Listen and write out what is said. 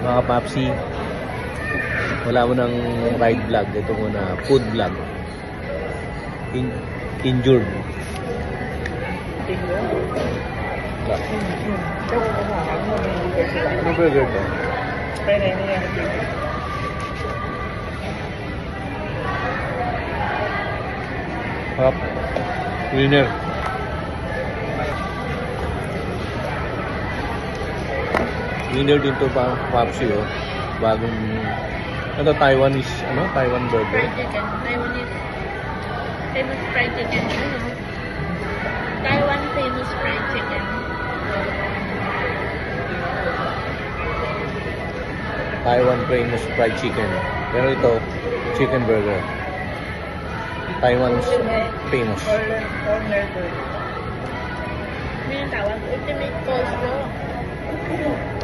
Mga papsi, wala mo ng ride vlog. Ito muna, food vlog. Injured. Ano burger to? Harap. Winner. Winner din to pa Papsi, oh. Bagong ito Taiwanese, ano? Taiwan burger. Fried chicken. Taiwanese. Famous fried chicken. Taiwan famous fried chicken. Taiwan famous fried chicken. Pero ito, chicken burger. Taiwan's famous. May tawag ultimate coleslaw.